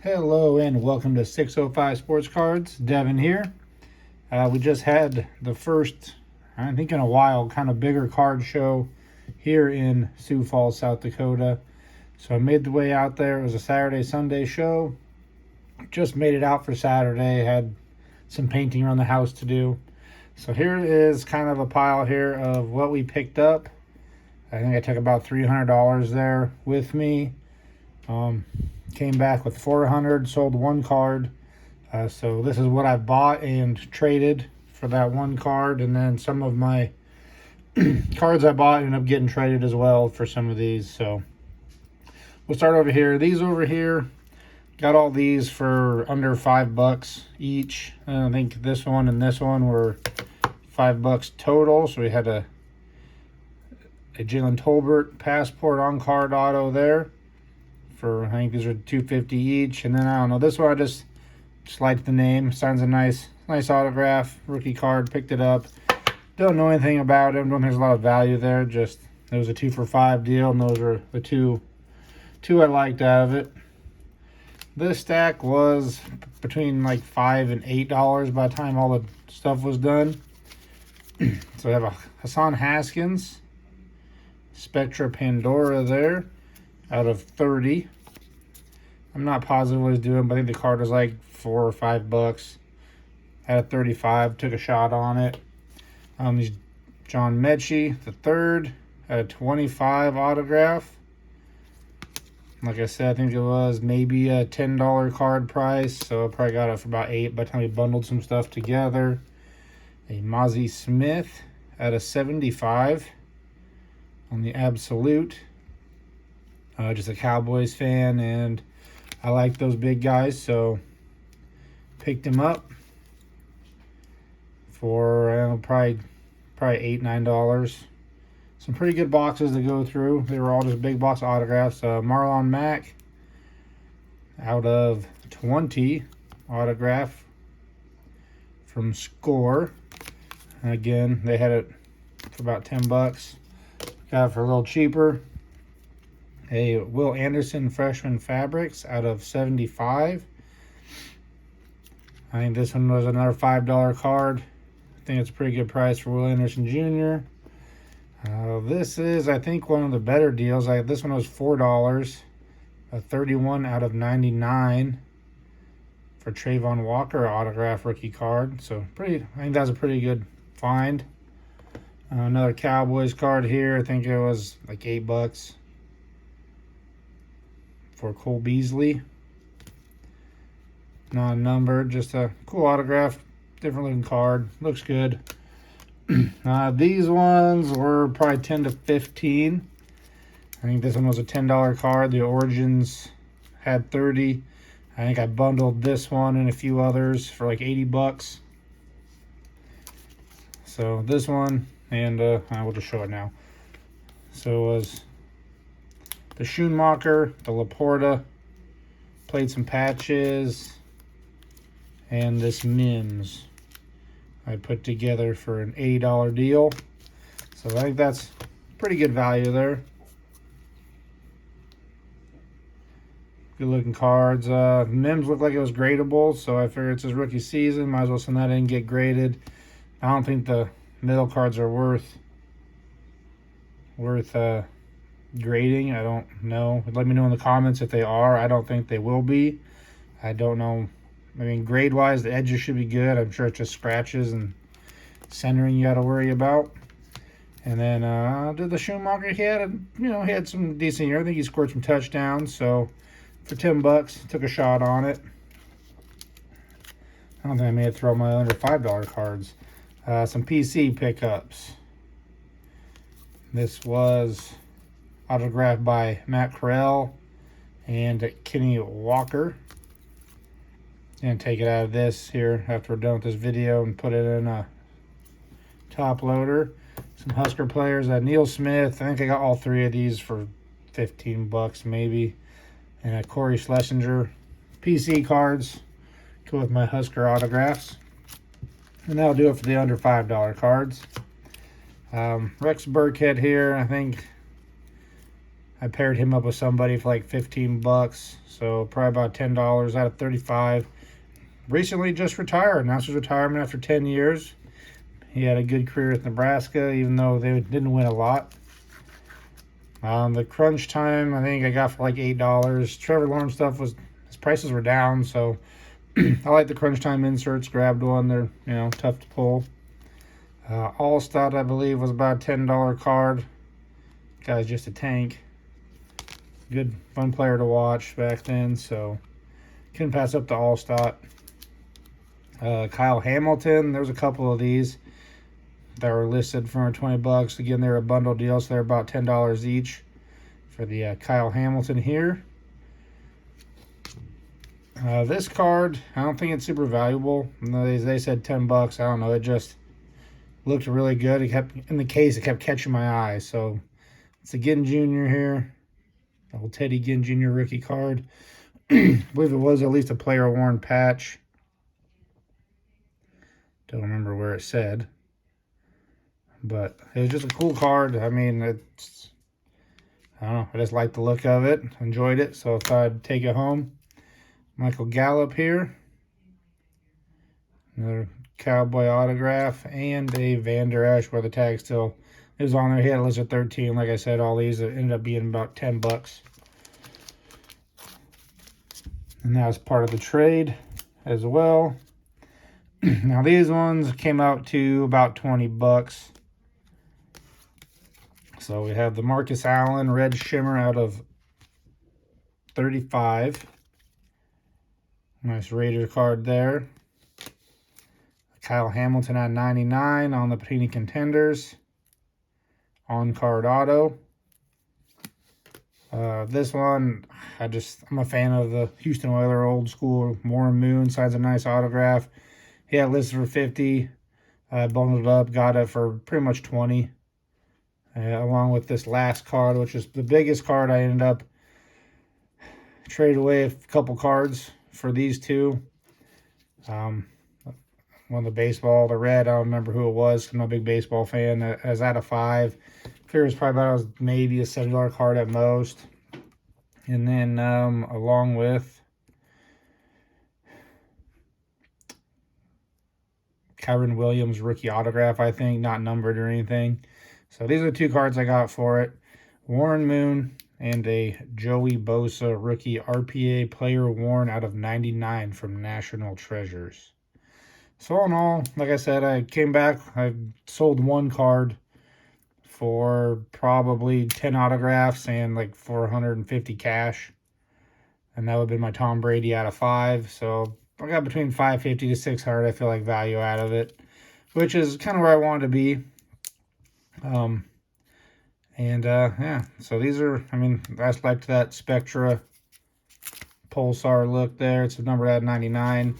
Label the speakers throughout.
Speaker 1: Hello and welcome to 605 Sports Cards. Devin here. We just had the first, I think in a while, kind of bigger card show here in Sioux Falls, South Dakota. So I made the way out there. It was a Saturday, Sunday show. Just made it out for Saturday. Had some painting around the house to do. So here is kind of a pile here of what we picked up. I think I took about $300 there with me. Came back with 400, sold one card. So this is what I bought and traded for that one card. And then some of my cards I bought ended up getting traded as well for some of these. So we'll start over here. These over here, got all these for under $5 each. I think this one and this one were $5 total. So we had a Jalen Tolbert passport on card auto there. For I think these are $250 each, and then I don't know, this one I just liked the name. Signs a nice autograph, rookie card. Picked it up. Don't know anything about him. Don't think there's a lot of value there. Just it was a 2 for $5 deal, and those are the two I liked out of it. This stack was between like $5 and $8 by the time all the stuff was done. So I have a Hassan Haskins, Spectra Pandora there, out of 30. I'm not positive what he's doing, but I think the card was like $4 or $5. Had a 35, took a shot on it. He's John Mechie, the third, at a 25 autograph. Like I said, I think it was maybe a $10 card price, so I probably got it for about $8 by the time we bundled some stuff together. A Mozzie Smith at a 75 on the Absolute. Just a Cowboys fan, and I like those big guys, so picked him up for probably $8-9. Some pretty good boxes to go through. They were all just big box autographs. Marlon Mack out of 20 autograph from Score. And again, they had it for about $10. Got it for a little cheaper. A Will Anderson Freshman Fabrics out of 75. I think this one was another $5 card. I think it's a pretty good price for Will Anderson Jr. This is, I think, one of the better deals. This one was $4. A 31 out of 99 for Trayvon Walker autograph rookie card. So I think that's a pretty good find. Another Cowboys card here. I think it was like $8. For Cole Beasley. Non-numbered, just a cool autograph, different looking card, looks good. These ones were probably 10 to 15. I think this one was a $10 card. The Origins had 30. I think I bundled this one and a few others for like $80. So this one, and I will just show it now. So it was the Schoonmaker, the Laporta, played some patches, and this Mims I put together for an $80 deal. So I think that's pretty good value there. Good looking cards. Mims looked like it was gradable, so I figured it's his rookie season. Might as well send that in and get graded. I don't think the middle cards are worth grading. I don't know. Let me know in the comments if they are. I don't think they will be. I don't know. I mean, grade wise, the edges should be good. I'm sure it's just scratches and centering you got to worry about. And then did the Schoonmaker, he had some decent year. I think he scored some touchdowns. So for $10, took a shot on it. I don't think I may have thrown my under $5 cards. Some PC pickups. This was autographed by Matt Corral and Kenny Walker. And take it out of this here after we're done with this video and put it in a top loader. Some Husker players. Neil Smith. I think I got all three of these for $15 maybe. And Corey Schlesinger. PC cards. Go with my Husker autographs. And that'll do it for the under $5 cards. Rex Burkhead here. I think I paired him up with somebody for like 15 bucks. So probably about $10 out of 35. Recently just retired. Announced his retirement after 10 years. He had a good career with Nebraska, even though they didn't win a lot. The crunch time, I think I got for like $8. Trevor Lawrence stuff his prices were down, so I like the crunch time inserts. Grabbed one. They're, tough to pull. All Stout, I believe, was about a $10 card. Guy's just a tank. Good, fun player to watch back then, so couldn't pass up the All Stout. Kyle Hamilton, there was a couple of these that were listed for $20. Again, they're a bundle deal, so they're about $10 each for the Kyle Hamilton here. This card, I don't think it's super valuable. They said $10. I don't know. It just looked really good. It kept in the case. It kept catching my eye. So it's a Ginn Jr. here. The old Teddy Ginn Jr. rookie card. I believe it was at least a player worn patch. Don't remember where it said. But it was just a cool card. I mean, I don't know. I just liked the look of it. Enjoyed it. So I thought I'd take it home. Michael Gallup here. Another Cowboy autograph. And a Van Der Esch where the tag still is on there. He had a list of 13. Like I said, all these ended up being about $10. And that was part of the trade as well. Now these ones came out to about $20. So we have the Marcus Allen Red Shimmer out of 35. Nice Raider card there. Kyle Hamilton at 99 on the Panini Contenders. On card auto. This one, I'm a fan of the Houston Oilers old school. Warren Moon signs a nice autograph. He had listed for 50. I bundled it up, got it for pretty much 20. Along with this last card, which is the biggest card. I ended up trading away a couple cards for these two. One of the baseball, the red, I don't remember who it was. I'm not a big baseball fan. I was out of 5. Figure was probably about maybe a $7 card at most. And then along with Kyron Williams rookie autograph, I think, not numbered or anything. So these are the two cards I got for it. Warren Moon and a Joey Bosa rookie RPA player worn out of 99 from National Treasures. So all in all, like I said, I came back. I sold one card for probably 10 autographs and like 450 cash. And that would have been my Tom Brady out of 5. So I got between 550 to 600, I feel like, value out of it, which is kind of where I wanted to be. Yeah, so these are, I mean, I just liked that Spectra Pulsar look there. It's numbered at 99.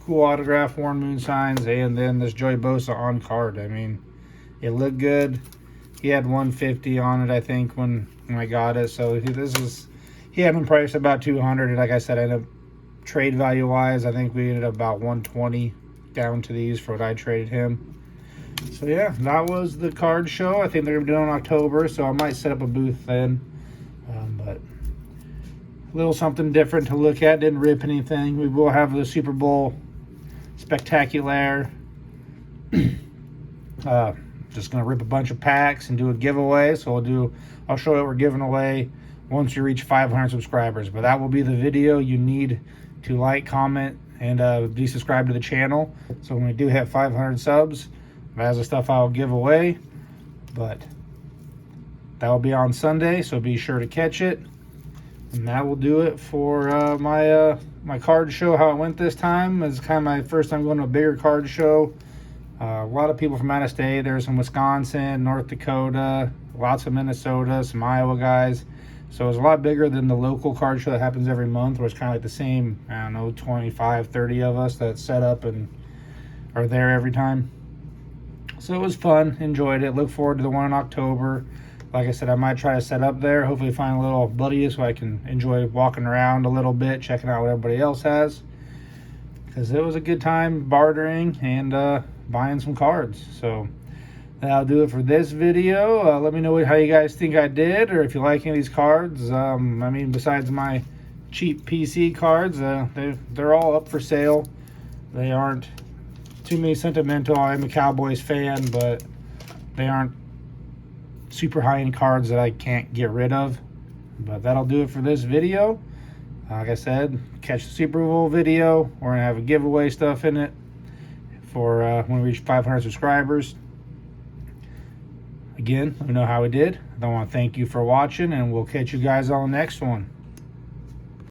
Speaker 1: Cool autograph, Warren Moon signs, and then this Joey Bosa on card. I mean, it looked good. He had 150 on it, I think, when I got it. So he had them priced about 200. And like I said, I ended up trade value wise, I think we ended up about 120 down to these for what I traded him. So yeah, that was the card show. I think they're going to do it in October, so I might set up a booth then. But a little something different to look at. Didn't rip anything. We will have the Super Bowl Spectacular. Just going to rip a bunch of packs and do a giveaway. So I'll show you what we're giving away once you reach 500 subscribers. But that will be the video. You need to like, comment, and be subscribed to the channel. So when we do hit 500 subs, that's the stuff I'll give away. But that will be on Sunday, so be sure to catch it. And that will do it for my card show. How it went this time. It's kind of my first time going to a bigger card show. A lot of people from out of state. There's some Wisconsin, North Dakota, lots of Minnesota, some Iowa guys. So it's a lot bigger than the local card show that happens every month, where it's kind of like the same, I don't know, 25, 30 of us that set up and are there every time. So it was fun. Enjoyed it. Look forward to the one in October. Like I said, I might try to set up there. Hopefully find a little buddy so I can enjoy walking around a little bit, checking out what everybody else has. Because it was a good time bartering and buying some cards. So that'll do it for this video. Let me know how you guys think I did, or if you like any of these cards. I mean, besides my cheap PC cards, they're all up for sale. They aren't too many sentimental. I'm a Cowboys fan, but they aren't super high-end cards that I can't get rid of. But that'll do it for this video. Like I said, catch the Super Bowl video. We're gonna have a giveaway stuff in it for when we reach 500 subscribers. Again, let me know how we did. I want to thank you for watching, and we'll catch you guys on the next one.